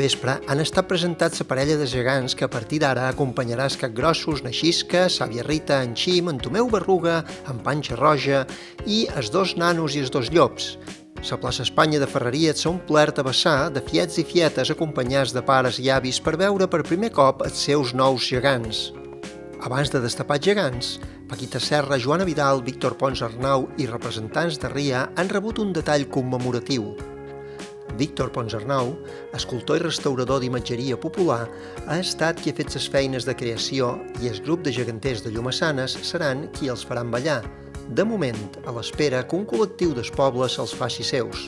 vespre han estat presentats la parella de gegants que a partir d'ara acompanyarà els capgrossos Naixisca, Sàvia Rita, en Xim, en Tomeu Berruga, en Panxa Roja i els dos nanos i els dos llops. La plaça Espanya de Ferreries s'ha omplert a vessar de fiets i fietes acompanyats de pares i avis per veure per primer cop els seus nous gegants. Abans de destapar gegants, Paquita Serra, Joana Vidal, Víctor Pons Arnau i representants de RIA han rebut un detall commemoratiu. Víctor Pons Arnau, escultor i restaurador d'imatgeria popular, ha estat qui ha fet les feines de creació i el grup de geganters de Llomassanes seran qui els faran ballar, de moment a l'espera que un col·lectiu del poble se'ls faci seus.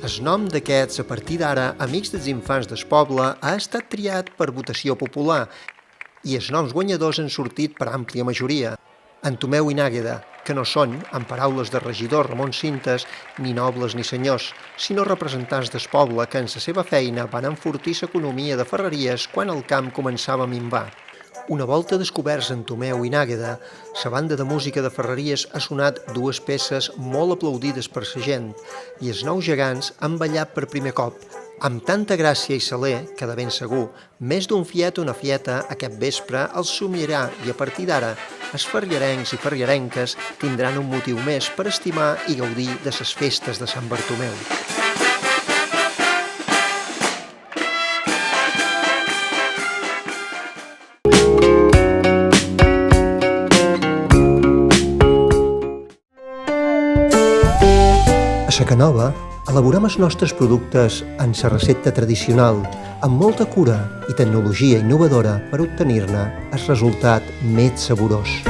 El nom d'aquests, a partir d'ara, Amics dels Infants del Poble, ha estat triat per votació popular i els noms guanyadors han sortit per àmplia majoria. En Tomeu i Nàgueda, que no són, en paraules del regidor Ramon Cintes, ni nobles ni senyors, sinó representants del poble que en la seva feina van enfortir l'economia de Ferreries quan el camp començava a minvar. Una volta descoberts en Tomeu i Nàgueda, la banda de música de Ferreries ha sonat dues peces molt aplaudides per la gent i els nous gegants han ballat per primer cop, amb tanta gràcia i saler que, de ben segur, més d'un fiet o una fieta aquest vespre els somiarà i a partir d'ara els ferriarencs i ferriarenques tindran un motiu més per estimar i gaudir de les festes de Sant Bartomeu. A Sa Canova elaborem els nostres productes en la recepta tradicional, amb molta cura i tecnologia innovadora per obtenir-ne el resultat més saborós.